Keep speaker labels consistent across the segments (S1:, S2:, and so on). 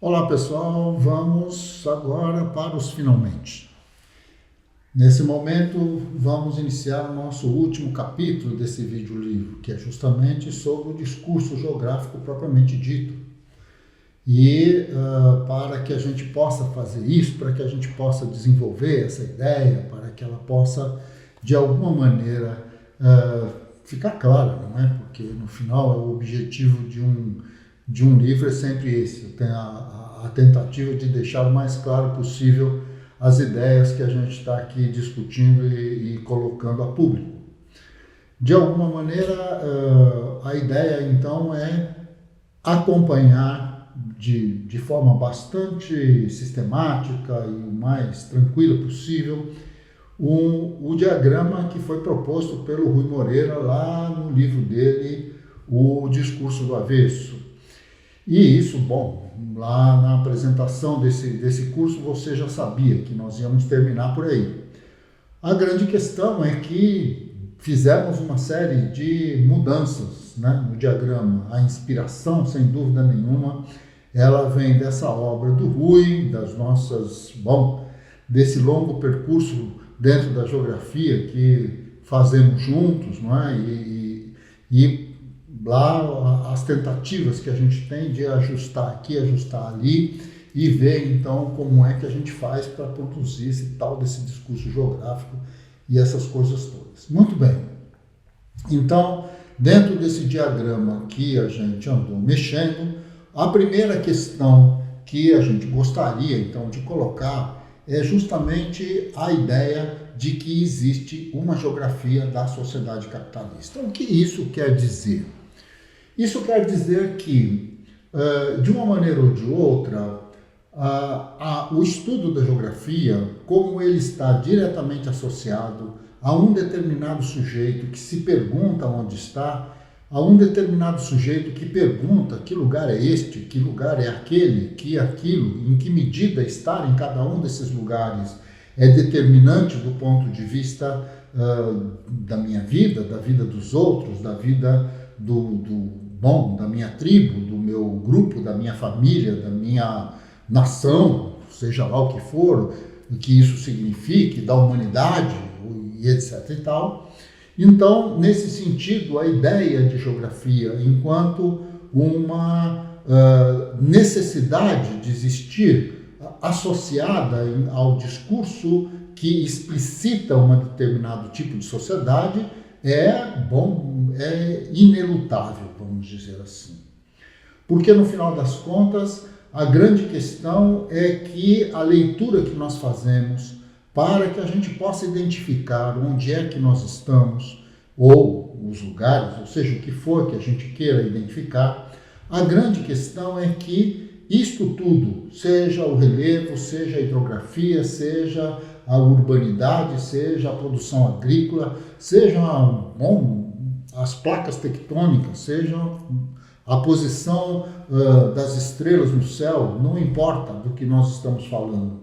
S1: Olá pessoal, vamos agora para os finalmente. Nesse momento vamos iniciar o nosso último capítulo desse vídeo-livro, que é justamente sobre o discurso geográfico propriamente dito. E para que a gente possa fazer isso, para que a gente possa desenvolver essa ideia, para que ela possa de alguma maneira ficar clara, não é? Porque no final o objetivo de um livro é sempre esse, tem a tentativa de deixar o mais claro possível as ideias que a gente está aqui discutindo e colocando a público. De alguma maneira, a ideia então é acompanhar de forma bastante sistemática e o mais tranquila possível o diagrama que foi proposto pelo Rui Moreira lá no livro dele, O Discurso do Avesso. E isso, bom, lá na apresentação desse curso você já sabia que nós íamos terminar por aí. A grande questão é que fizemos uma série de mudanças, né, no diagrama. A inspiração, sem dúvida nenhuma, ela vem dessa obra do Rui, desse longo percurso dentro da geografia que fazemos juntos, não é? E lá as tentativas que a gente tem de ajustar aqui, ajustar ali e ver então como é que a gente faz para produzir esse tal desse discurso geográfico e essas coisas todas. Muito bem, então dentro desse diagrama que a gente andou mexendo, a primeira questão que a gente gostaria então de colocar é justamente a ideia de que existe uma geografia da sociedade capitalista. O que isso quer dizer? Isso quer dizer que, de uma maneira ou de outra, o estudo da geografia, como ele está diretamente associado a um determinado sujeito que se pergunta onde está, a um determinado sujeito que pergunta que lugar é este, que lugar é aquele, que aquilo, em que medida estar em cada um desses lugares é determinante do ponto de vista da minha vida, da vida dos outros, da vida da minha tribo, do meu grupo, da minha família, da minha nação, seja lá o que for, o que isso signifique, da humanidade, e etc. e tal. Então, nesse sentido, a ideia de geografia, enquanto uma necessidade de existir associada ao discurso que explicita um determinado tipo de sociedade, é inelutável, vamos dizer assim. Porque, no final das contas, a grande questão é que a leitura que nós fazemos para que a gente possa identificar onde é que nós estamos, ou os lugares, ou seja, o que for que a gente queira identificar, a grande questão é que isto tudo, seja o relevo, seja a hidrografia, seja a urbanidade, seja a produção agrícola, seja as placas tectônicas, seja a posição das estrelas no céu, não importa do que nós estamos falando.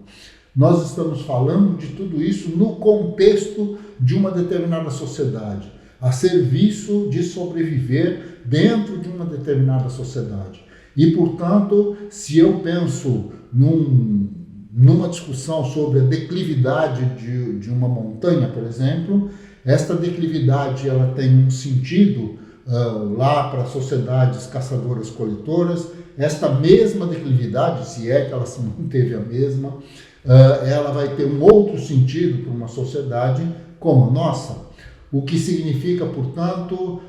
S1: Nós estamos falando de tudo isso no contexto de uma determinada sociedade, a serviço de sobreviver dentro de uma determinada sociedade. E, portanto, se eu penso numa discussão sobre a declividade de uma montanha, por exemplo, esta declividade ela tem um sentido lá para sociedades caçadoras-coletoras. Esta mesma declividade, se é que ela se manteve a mesma, ela vai ter um outro sentido para uma sociedade como a nossa, o que significa, portanto,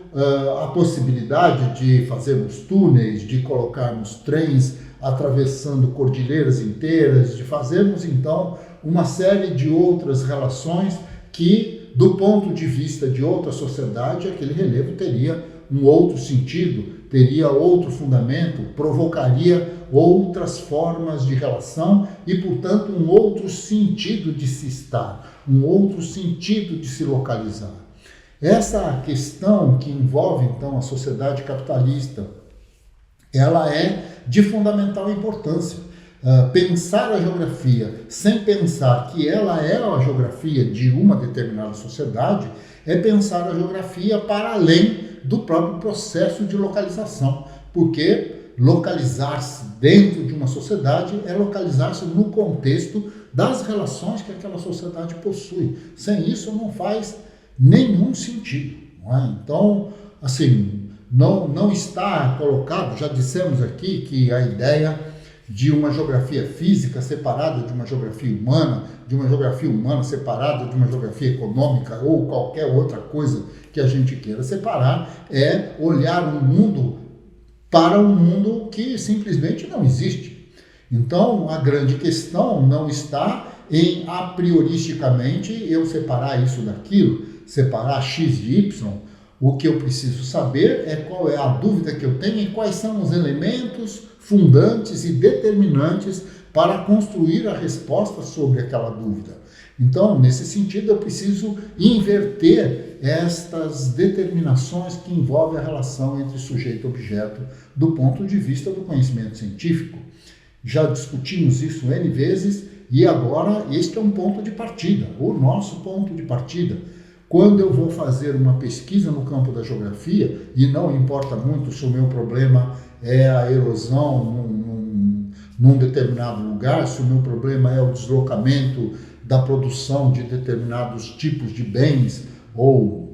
S1: a possibilidade de fazermos túneis, de colocarmos trens atravessando cordilheiras inteiras, de fazermos, então, uma série de outras relações que, do ponto de vista de outra sociedade, aquele relevo teria um outro sentido, teria outro fundamento, provocaria outras formas de relação e, portanto, um outro sentido de se estar, um outro sentido de se localizar. Essa questão que envolve, então, a sociedade capitalista, ela é de fundamental importância. Pensar a geografia sem pensar que ela é a geografia de uma determinada sociedade é pensar a geografia para além do próprio processo de localização, porque localizar-se dentro de uma sociedade é localizar-se no contexto das relações que aquela sociedade possui. Sem isso não faz nenhum sentido. Não é? Então, assim, não está colocado, já dissemos aqui que a ideia de uma geografia física separada de uma geografia humana separada de uma geografia econômica ou qualquer outra coisa que a gente queira separar, é olhar um mundo para um mundo que simplesmente não existe. Então, a grande questão não está em, a prioristicamente, eu separar isso daquilo, separar X de Y. O que eu preciso saber é qual é a dúvida que eu tenho e quais são os elementos fundantes e determinantes para construir a resposta sobre aquela dúvida. Então, nesse sentido, eu preciso inverter estas determinações que envolvem a relação entre sujeito e objeto do ponto de vista do conhecimento científico. Já discutimos isso N vezes e agora este é um ponto de partida, o nosso ponto de partida. Quando eu vou fazer uma pesquisa no campo da geografia, e não importa muito se o meu problema é a erosão num determinado lugar, se o meu problema é o deslocamento da produção de determinados tipos de bens ou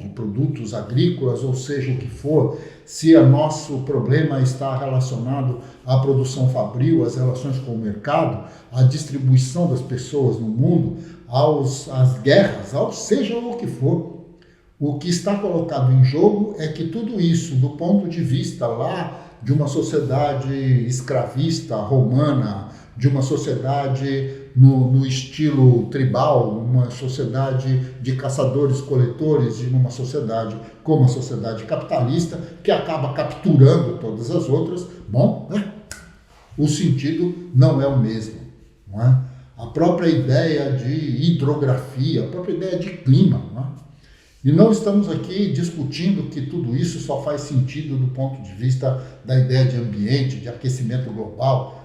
S1: de produtos agrícolas, ou seja o que for, se o nosso problema está relacionado à produção fabril, às relações com o mercado, à distribuição das pessoas no mundo, às guerras, seja o que for. O que está colocado em jogo é que tudo isso, do ponto de vista lá de uma sociedade escravista romana, de uma sociedade no estilo tribal, uma sociedade de caçadores-coletores, de uma sociedade como a sociedade capitalista, que acaba capturando todas as outras, o sentido não é o mesmo. Não é? A própria ideia de hidrografia, a própria ideia de clima. Não é? E não estamos aqui discutindo que tudo isso só faz sentido do ponto de vista da ideia de ambiente, de aquecimento global.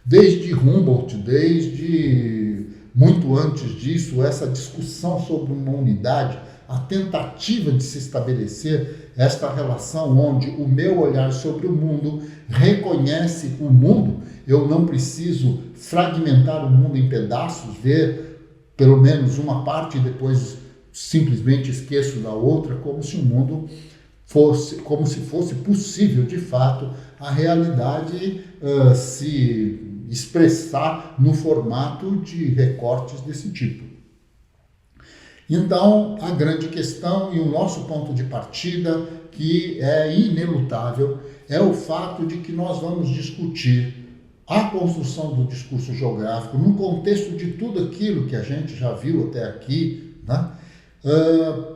S1: Desde Humboldt, desde muito antes disso, essa discussão sobre uma unidade, a tentativa de se estabelecer esta relação onde o meu olhar sobre o mundo reconhece o mundo. Eu não preciso fragmentar o mundo em pedaços, ver pelo menos uma parte e depois simplesmente esqueço da outra, como se o mundo fosse, como se fosse possível de fato a realidade se expressar no formato de recortes desse tipo. Então, a grande questão e o nosso ponto de partida, que é inelutável, é o fato de que nós vamos discutir a construção do discurso geográfico no contexto de tudo aquilo que a gente já viu até aqui, né?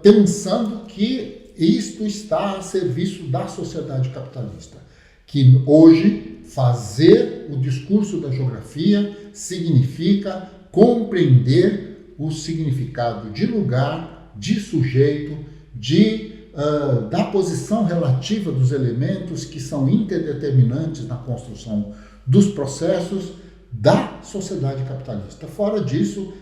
S1: Pensando que isto está a serviço da sociedade capitalista, que hoje fazer o discurso da geografia significa compreender o significado de lugar, de sujeito, da posição relativa dos elementos que são interdeterminantes na construção dos processos da sociedade capitalista. Fora disso,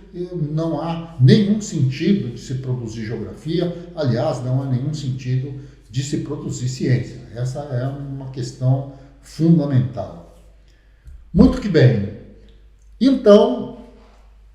S1: não há nenhum sentido de se produzir geografia, aliás, não há nenhum sentido de se produzir ciência. Essa é uma questão fundamental. Muito que bem. Então,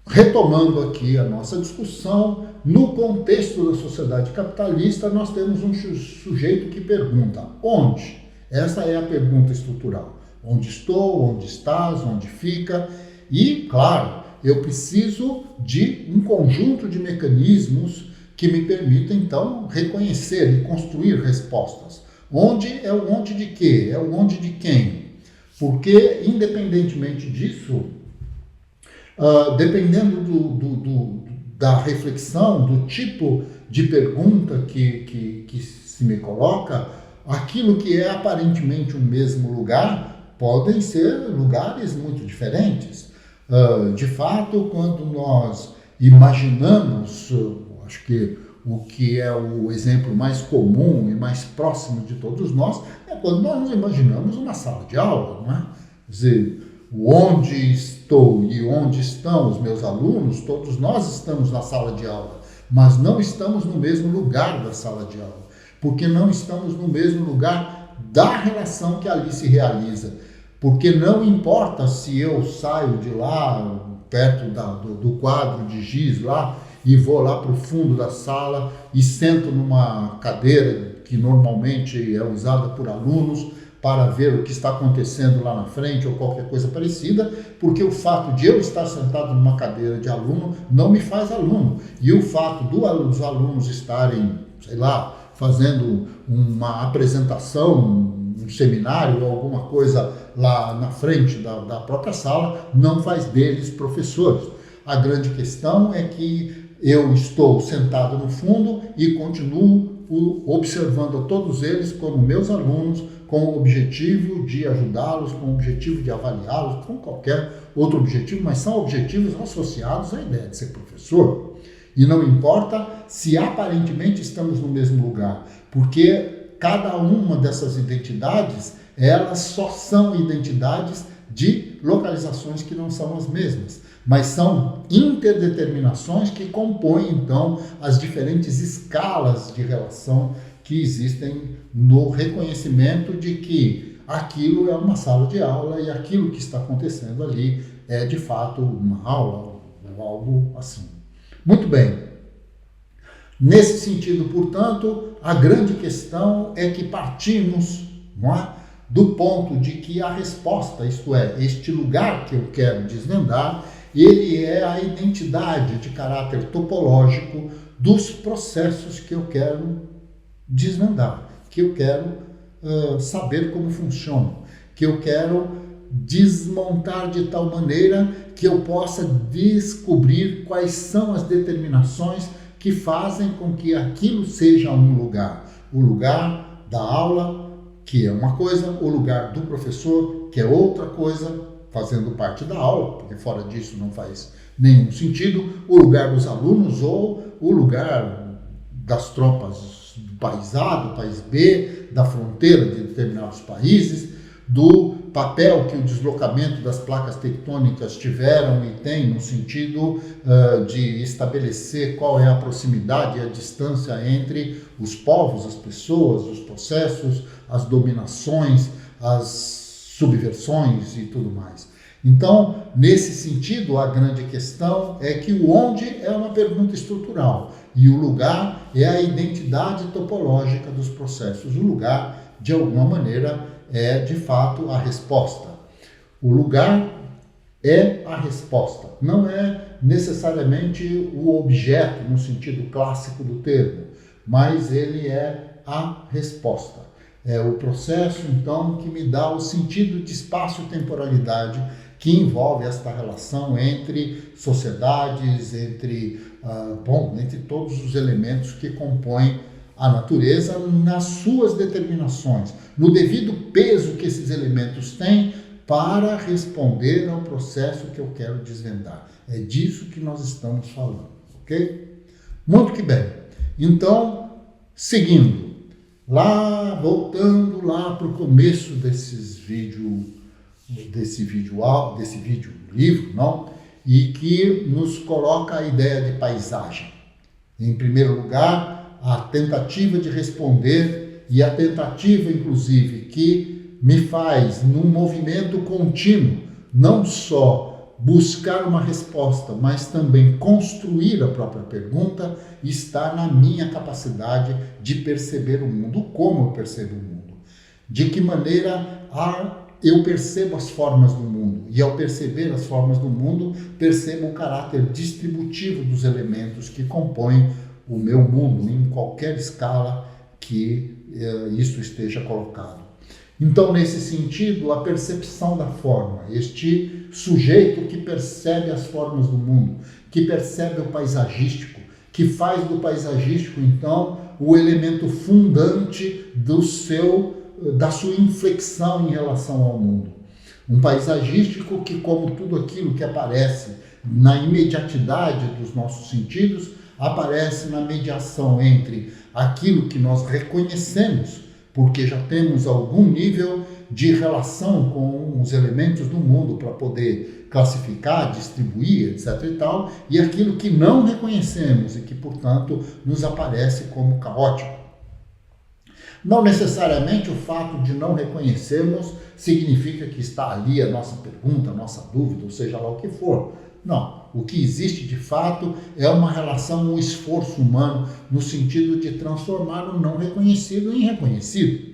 S1: retomando aqui a nossa discussão, no contexto da sociedade capitalista, nós temos um sujeito que pergunta: onde? Essa é a pergunta estrutural. Onde estou, onde estás, onde fica? E, claro, eu preciso de um conjunto de mecanismos que me permitam, então, reconhecer e construir respostas. Onde é o onde de quê? É o onde de quem? Porque, independentemente disso, dependendo da reflexão, do tipo de pergunta que se me coloca, aquilo que é aparentemente o mesmo lugar podem ser lugares muito diferentes. De fato, quando nós imaginamos, acho que o que é o exemplo mais comum e mais próximo de todos nós, é quando nós nos imaginamos uma sala de aula, não é? Quer dizer, onde estou e onde estão os meus alunos, todos nós estamos na sala de aula, mas não estamos no mesmo lugar da sala de aula, porque não estamos no mesmo lugar da relação que ali se realiza. Porque não importa se eu saio de lá, perto do quadro de giz lá, e vou lá para o fundo da sala e sento numa cadeira que normalmente é usada por alunos para ver o que está acontecendo lá na frente ou qualquer coisa parecida, porque o fato de eu estar sentado numa cadeira de aluno não me faz aluno. E o fato dos alunos estarem, sei lá, fazendo uma apresentação, um seminário ou alguma coisa lá na frente da própria sala, não faz deles professores. A grande questão é que eu estou sentado no fundo e continuo observando a todos eles como meus alunos, com o objetivo de ajudá-los, com o objetivo de avaliá-los, com qualquer outro objetivo, mas são objetivos associados à ideia de ser professor. E não importa se aparentemente estamos no mesmo lugar, porque cada uma dessas identidades, elas só são identidades de localizações que não são as mesmas, mas são interdeterminações que compõem, então, as diferentes escalas de relação que existem no reconhecimento de que aquilo é uma sala de aula e aquilo que está acontecendo ali é, de fato, uma aula ou algo assim. Muito bem. Nesse sentido, portanto, a grande questão é que partimos, não é, do ponto de que a resposta, isto é, este lugar que eu quero desvendar, ele é a identidade de caráter topológico dos processos que eu quero desvendar, que eu quero saber como funcionam, que eu quero desmontar de tal maneira que eu possa descobrir quais são as determinações que fazem com que aquilo seja um lugar. O lugar da aula, que é uma coisa, o lugar do professor, que é outra coisa, fazendo parte da aula, porque fora disso não faz nenhum sentido, o lugar dos alunos ou o lugar das tropas do país A, do país B, da fronteira de determinados países, do papel que o deslocamento das placas tectônicas tiveram e tem no sentido de estabelecer qual é a proximidade e a distância entre os povos, as pessoas, os processos, as dominações, as subversões e tudo mais. Então, nesse sentido, a grande questão é que o onde é uma pergunta estrutural e o lugar é a identidade topológica dos processos. O lugar, de alguma maneira, é de fato a resposta. O lugar é a resposta, não é necessariamente o objeto no sentido clássico do termo, mas ele é a resposta. É o processo, então, que me dá o sentido de espaço-temporalidade que envolve esta relação entre sociedades, entre todos os elementos que compõem a natureza nas suas determinações, no devido peso que esses elementos têm para responder ao processo que eu quero desvendar. É disso que nós estamos falando, ok? Muito que bem. Então, seguindo, voltando lá para o começo desse vídeo livro, não? E que nos coloca a ideia de paisagem. Em primeiro lugar, a tentativa de responder e a tentativa, inclusive, que me faz, num movimento contínuo, não só buscar uma resposta, mas também construir a própria pergunta, está na minha capacidade de perceber o mundo, como eu percebo o mundo. De que maneira eu percebo as formas do mundo, e ao perceber as formas do mundo, percebo o caráter distributivo dos elementos que compõem o meu mundo, em qualquer escala que isso esteja colocado. Então, nesse sentido, a percepção da forma, este sujeito que percebe as formas do mundo, que percebe o paisagístico, que faz do paisagístico, então, o elemento fundante da sua inflexão em relação ao mundo. Um paisagístico que, como tudo aquilo que aparece na imediatidade dos nossos sentidos, aparece na mediação entre aquilo que nós reconhecemos, porque já temos algum nível de relação com os elementos do mundo para poder classificar, distribuir, etc. e tal, e aquilo que não reconhecemos e que, portanto, nos aparece como caótico. Não necessariamente o fato de não reconhecermos significa que está ali a nossa pergunta, a nossa dúvida, ou seja lá o que for. Não. O que existe de fato é uma relação, um esforço humano no sentido de transformar o não reconhecido em reconhecido.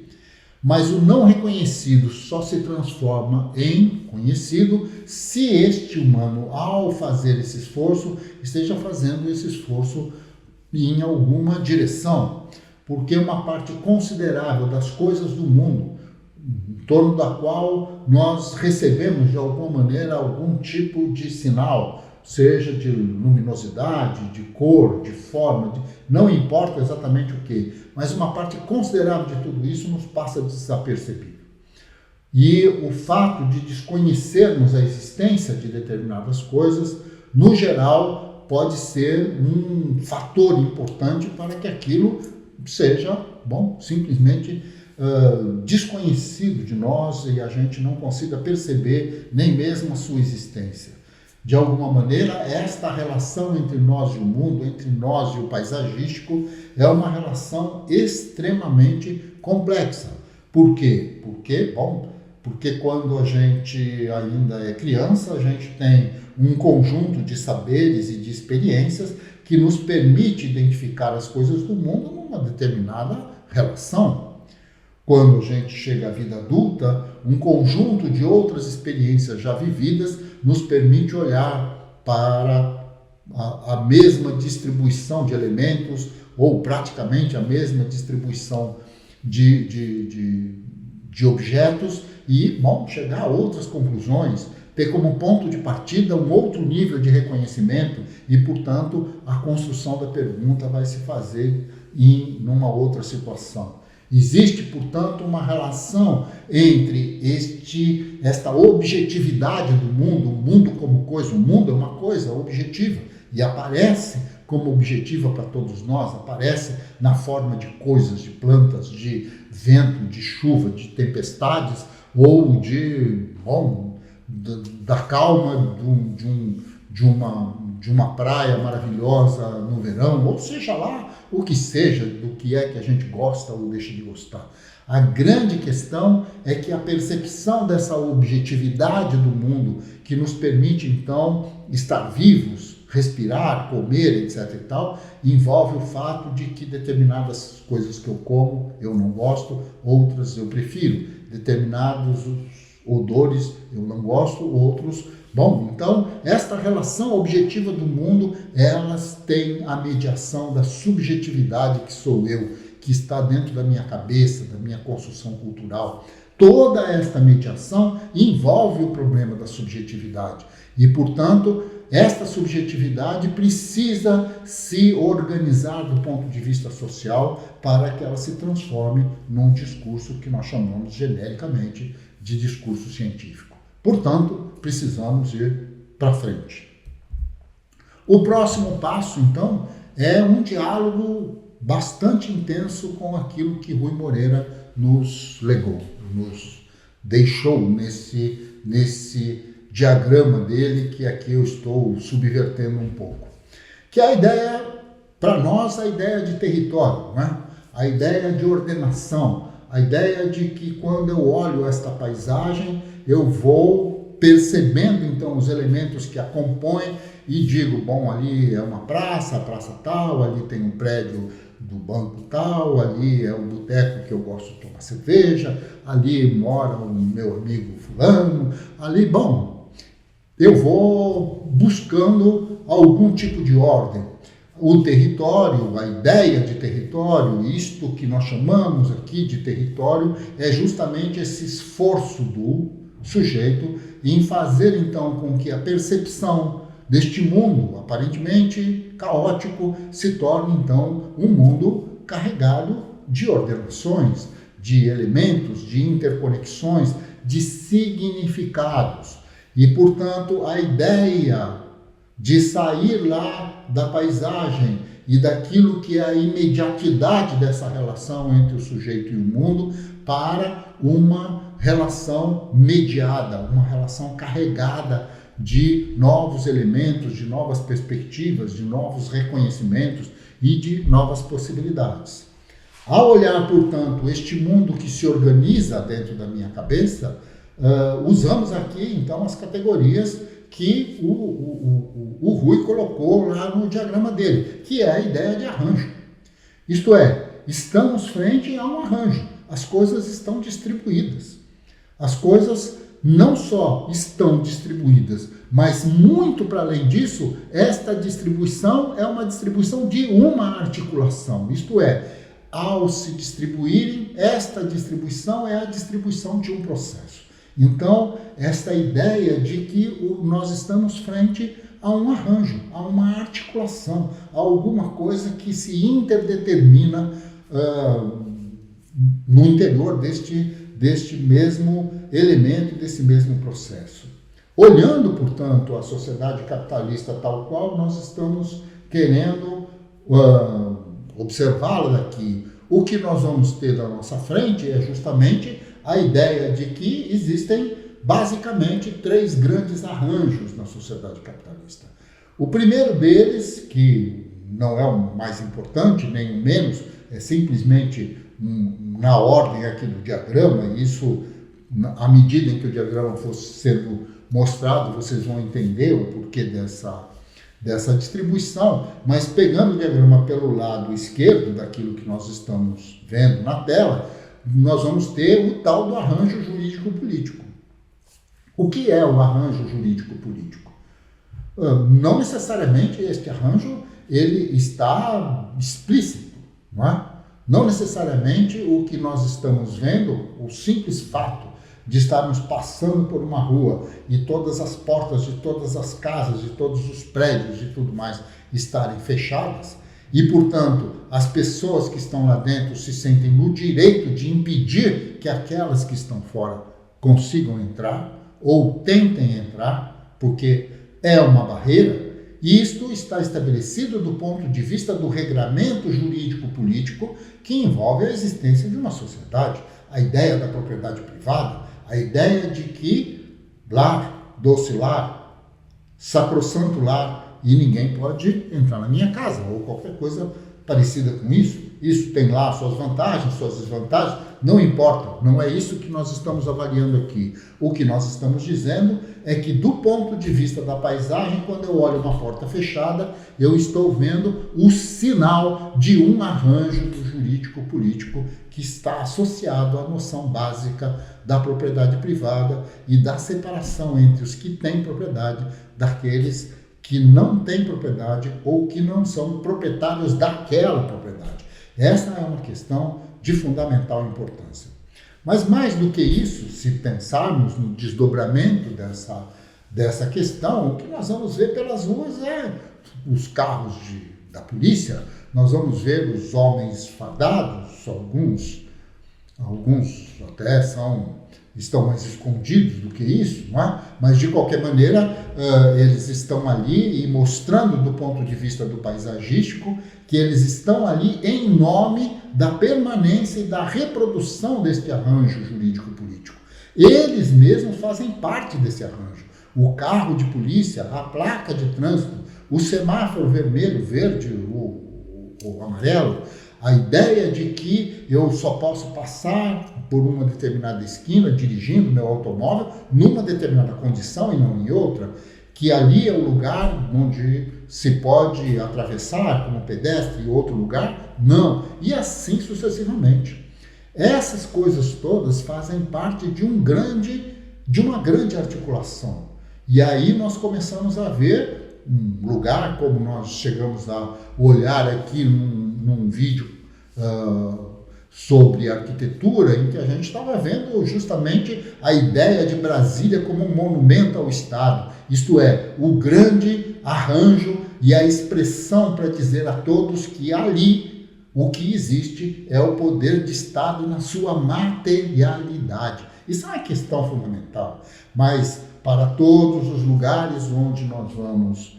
S1: Mas o não reconhecido só se transforma em conhecido se este humano, ao fazer esse esforço, esteja fazendo esse esforço em alguma direção. Porque uma parte considerável das coisas do mundo, em torno da qual nós recebemos de alguma maneira algum tipo de sinal, seja de luminosidade, de cor, de forma, não importa exatamente o que, mas uma parte considerável de tudo isso nos passa desapercebido. E o fato de desconhecermos a existência de determinadas coisas, no geral, pode ser um fator importante para que aquilo seja, simplesmente desconhecido de nós e a gente não consiga perceber nem mesmo a sua existência. De alguma maneira, esta relação entre nós e o mundo, entre nós e o paisagístico, é uma relação extremamente complexa. Por quê? Porque quando a gente ainda é criança, a gente tem um conjunto de saberes e de experiências que nos permite identificar as coisas do mundo numa determinada relação. Quando a gente chega à vida adulta, um conjunto de outras experiências já vividas nos permite olhar para a mesma distribuição de elementos ou praticamente a mesma distribuição de objetos e, chegar a outras conclusões, ter como ponto de partida um outro nível de reconhecimento e, portanto, a construção da pergunta vai se fazer numa outra situação. Existe, portanto, uma relação entre esta objetividade do mundo, o mundo como coisa, o mundo é uma coisa objetiva e aparece como objetiva para todos nós, aparece na forma de coisas, de plantas, de vento, de chuva, de tempestades ou da calma de uma praia maravilhosa no verão, ou seja lá o que seja, do que é que a gente gosta ou deixa de gostar. A grande questão é que a percepção dessa objetividade do mundo, que nos permite então estar vivos, respirar, comer, etc. e tal, envolve o fato de que determinadas coisas que eu como eu não gosto, outras eu prefiro, determinados odores eu não gosto, outros. Então, esta relação objetiva do mundo, elas têm a mediação da subjetividade que sou eu, que está dentro da minha cabeça, da minha construção cultural. Toda esta mediação envolve o problema da subjetividade. E, portanto, esta subjetividade precisa se organizar do ponto de vista social para que ela se transforme num discurso que nós chamamos genericamente de discurso científico. Portanto, precisamos ir para frente. O próximo passo, então, é um diálogo bastante intenso com aquilo que Rui Moreira nos legou, nos deixou nesse diagrama dele, que aqui eu estou subvertendo um pouco. Que é a ideia, para nós, a ideia de território, né? A ideia de ordenação, a ideia de que quando eu olho esta paisagem, eu vou percebendo então os elementos que a compõem e digo, ali é uma praça, a praça tal, ali tem um prédio do banco tal, ali é o boteco que eu gosto de tomar cerveja, ali mora o meu amigo fulano, ali, eu vou buscando algum tipo de ordem. O território, a ideia de território, isto que nós chamamos aqui de território, é justamente esse esforço do sujeito em fazer então com que a percepção deste mundo aparentemente caótico se torne então um mundo carregado de ordenações, de elementos, de interconexões, de significados. E, portanto, a ideia de sair lá da paisagem e daquilo que é a imediatidade dessa relação entre o sujeito e o mundo para uma relação mediada, uma relação carregada de novos elementos, de novas perspectivas, de novos reconhecimentos e de novas possibilidades. Ao olhar, portanto, este mundo que se organiza dentro da minha cabeça, usamos aqui, então, as categorias que o Rui colocou lá no diagrama dele, que é a ideia de arranjo. Isto é, estamos frente a um arranjo. As coisas estão distribuídas. As coisas não só estão distribuídas, mas muito para além disso, esta distribuição é uma distribuição de uma articulação. Isto é, ao se distribuírem, esta distribuição é a distribuição de um processo. Então, esta ideia de que nós estamos frente a um arranjo, a uma articulação, a alguma coisa que se interdetermina no interior deste mesmo elemento, desse mesmo processo. Olhando, portanto, a sociedade capitalista tal qual nós estamos querendo observá-la daqui, o que nós vamos ter da nossa frente é justamente a ideia de que existem basicamente 3 grandes arranjos na sociedade capitalista. O primeiro deles, que não é o mais importante, nem o menos, é simplesmente na ordem aqui do diagrama, e isso, à medida em que o diagrama for sendo mostrado, vocês vão entender o porquê dessa distribuição, mas pegando o diagrama pelo lado esquerdo, daquilo que nós estamos vendo na tela, nós vamos ter o tal do arranjo jurídico-político. O que é o arranjo jurídico-político? Não necessariamente este arranjo ele está explícito, não é? Não necessariamente o que nós estamos vendo, o simples fato de estarmos passando por uma rua e todas as portas de todas as casas, de todos os prédios e tudo mais estarem fechadas, e, portanto, as pessoas que estão lá dentro se sentem no direito de impedir que aquelas que estão fora consigam entrar ou tentem entrar, porque é uma barreira, e isto está estabelecido do ponto de vista do regramento jurídico-político que envolve a existência de uma sociedade, a ideia da propriedade privada, a ideia de que lar, doce lar, sacrossanto lar, e ninguém pode entrar na minha casa, ou qualquer coisa parecida com isso. Isso tem lá suas vantagens, suas desvantagens, não importa, não é isso que nós estamos avaliando aqui. O que nós estamos dizendo é que, do ponto de vista da paisagem, quando eu olho uma porta fechada, eu estou vendo o sinal de um arranjo jurídico-político que está associado à noção básica da propriedade privada e da separação entre os que têm propriedade daqueles que não têm propriedade ou que não são proprietários daquela propriedade. Essa é uma questão de fundamental importância. Mas mais do que isso, se pensarmos no desdobramento dessa questão, o que nós vamos ver pelas ruas é os carros da polícia, nós vamos ver os homens fardados, alguns até estão mais escondidos do que isso, não é? Mas de qualquer maneira eles estão ali e mostrando do ponto de vista do paisagístico que eles estão ali em nome da permanência e da reprodução deste arranjo jurídico-político. Eles mesmos fazem parte desse arranjo. O carro de polícia, a placa de trânsito, o semáforo vermelho, verde, o amarelo, a ideia de que eu só posso passar por uma determinada esquina dirigindo meu automóvel numa determinada condição e não em outra, que ali é o lugar onde se pode atravessar como pedestre e outro lugar, não, e assim sucessivamente. Essas coisas todas fazem parte de uma grande articulação. E aí nós começamos a ver um lugar, como nós chegamos a olhar aqui num vídeo sobre arquitetura, em que a gente estava vendo justamente a ideia de Brasília como um monumento ao Estado, isto é, o grande arranjo e a expressão para dizer a todos que ali o que existe é o poder de Estado na sua materialidade. Isso é uma questão fundamental, mas para todos os lugares onde nós vamos,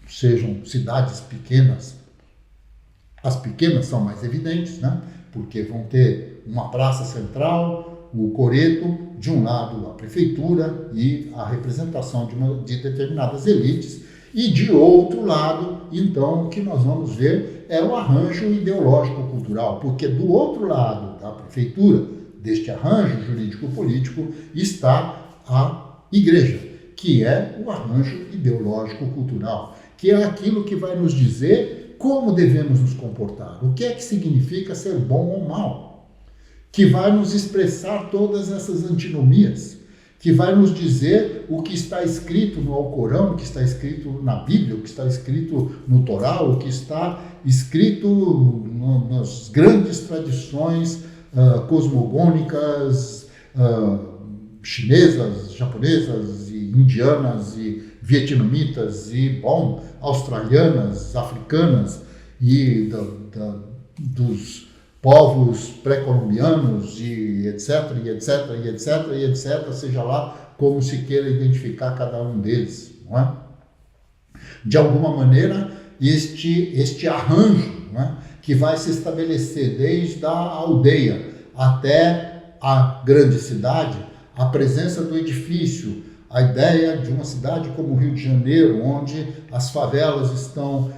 S1: sejam cidades pequenas, as pequenas são mais evidentes, né? Porque vão ter uma praça central, o coreto, de um lado a prefeitura e a representação de determinadas elites, E de outro lado, então, o que nós vamos ver é o arranjo ideológico-cultural, porque do outro lado da prefeitura, deste arranjo jurídico-político, está a igreja, que é o arranjo ideológico-cultural, que é aquilo que vai nos dizer como devemos nos comportar, o que é que significa ser bom ou mal, que vai nos expressar todas essas antinomias, que vai nos dizer o que está escrito no Alcorão, o que está escrito na Bíblia, o que está escrito no Torá, o que está escrito nas grandes tradições cosmogônicas, chinesas, japonesas, e indianas, e vietnamitas, e, australianas, africanas, e dos povos pré-colombianos, e etc, e etc, e etc, e etc, seja lá como se queira identificar cada um deles, não é? De alguma maneira, este arranjo, não é, que vai se estabelecer desde a aldeia até a grande cidade, a presença do edifício, a ideia de uma cidade como o Rio de Janeiro, onde as favelas estão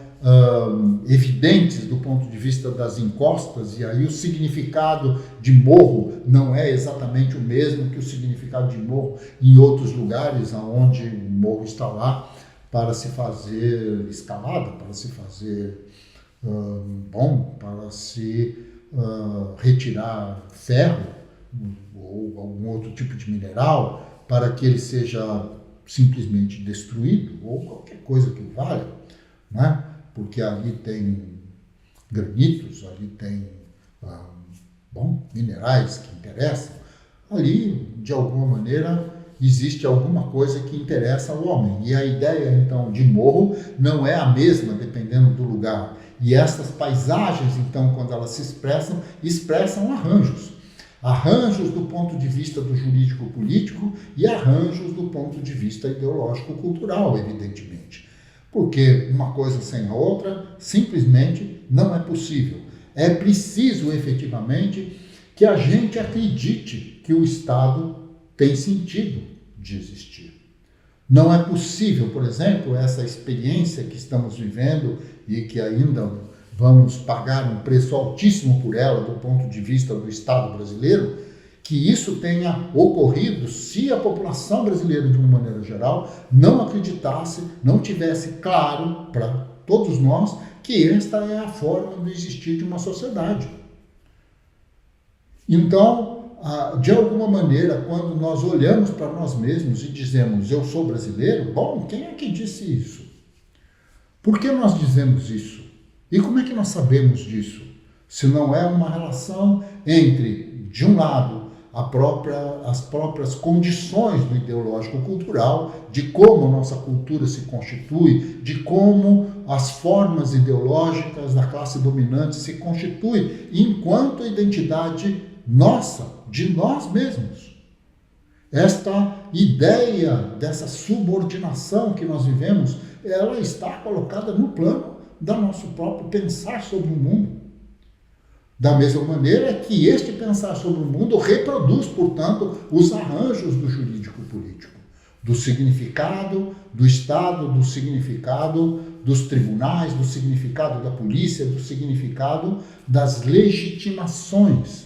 S1: evidentes do ponto de vista das encostas, e aí o significado de morro não é exatamente o mesmo que o significado de morro em outros lugares, onde o morro está lá para se fazer escalada, para se fazer para se retirar ferro ou algum outro tipo de mineral, para que ele seja simplesmente destruído, ou qualquer coisa que o valha, né? Porque ali tem granitos, ali tem minerais que interessam, ali, de alguma maneira, existe alguma coisa que interessa ao homem. E a ideia, então, de morro não é a mesma, dependendo do lugar. E essas paisagens, então, quando elas se expressam arranjos. Arranjos do ponto de vista do jurídico-político e arranjos do ponto de vista ideológico-cultural, evidentemente. Porque uma coisa sem a outra simplesmente não é possível. É preciso, efetivamente, que a gente acredite que o Estado tem sentido de existir. Não é possível, por exemplo, essa experiência que estamos vivendo e que ainda vamos pagar um preço altíssimo por ela do ponto de vista do Estado brasileiro, que isso tenha ocorrido se a população brasileira, de uma maneira geral, não acreditasse, não tivesse claro para todos nós que esta é a forma de existir de uma sociedade. Então, de alguma maneira, quando nós olhamos para nós mesmos e dizemos, eu sou brasileiro, quem é que disse isso? Por que nós dizemos isso? E como é que nós sabemos disso? Se não é uma relação entre, de um lado, as próprias condições do ideológico-cultural, de como a nossa cultura se constitui, de como as formas ideológicas da classe dominante se constituem enquanto identidade nossa, de nós mesmos. Esta ideia dessa subordinação que nós vivemos, ela está colocada no plano do nosso próprio pensar sobre o mundo. Da mesma maneira que este pensar sobre o mundo reproduz, portanto, os arranjos do jurídico-político, do significado do Estado, do significado dos tribunais, do significado da polícia, do significado das legitimações,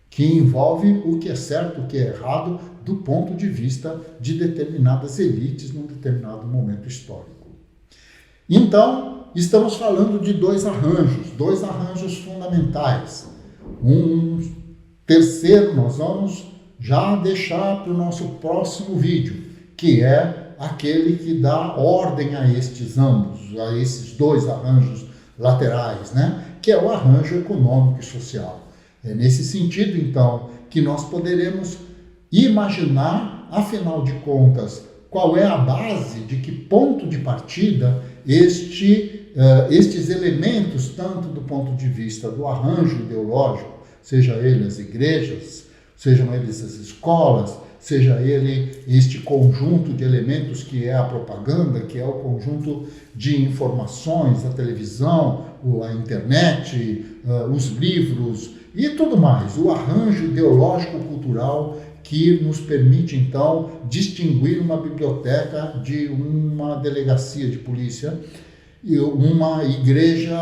S1: que envolve o que é certo, o que é errado, do ponto de vista de determinadas elites num determinado momento histórico. Então, estamos falando de dois arranjos fundamentais. Um terceiro nós vamos já deixar para o nosso próximo vídeo, que é aquele que dá ordem a esses dois arranjos laterais, né? Que é o arranjo econômico e social. É nesse sentido, então, que nós poderemos imaginar, afinal de contas, qual é a base, de que ponto de partida estes elementos, tanto do ponto de vista do arranjo ideológico, seja ele as igrejas, sejam eles as escolas, seja ele este conjunto de elementos que é a propaganda, que é o conjunto de informações, a televisão, a internet, os livros e tudo mais, o arranjo ideológico-cultural que nos permite, então, distinguir uma biblioteca de uma delegacia de polícia, e uma igreja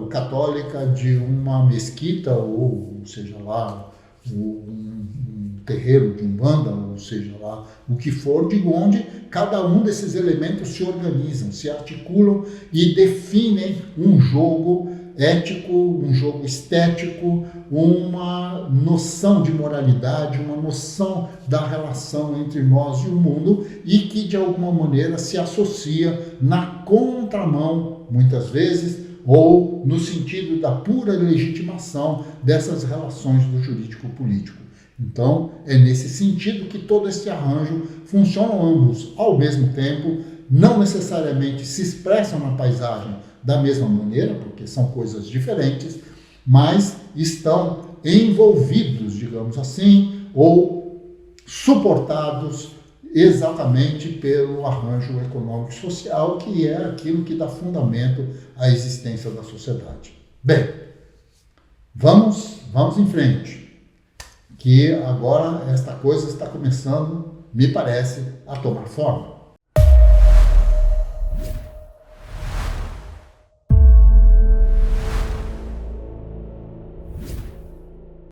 S1: católica de uma mesquita, ou seja lá, um terreiro de umbanda, ou seja lá, o que for, de onde cada um desses elementos se organizam, se articulam e definem um jogo ético, um jogo estético, uma noção de moralidade, uma noção da relação entre nós e o mundo, e que de alguma maneira se associa na contramão, muitas vezes, ou no sentido da pura legitimação dessas relações do jurídico-político. Então, é nesse sentido que todo esse arranjo funcionam ambos ao mesmo tempo, não necessariamente se expressam na paisagem da mesma maneira, porque são coisas diferentes, mas estão envolvidos, digamos assim, ou suportados exatamente pelo arranjo econômico-social, que é aquilo que dá fundamento à existência da sociedade. Bem, vamos em frente, que agora esta coisa está começando, me parece, a tomar forma.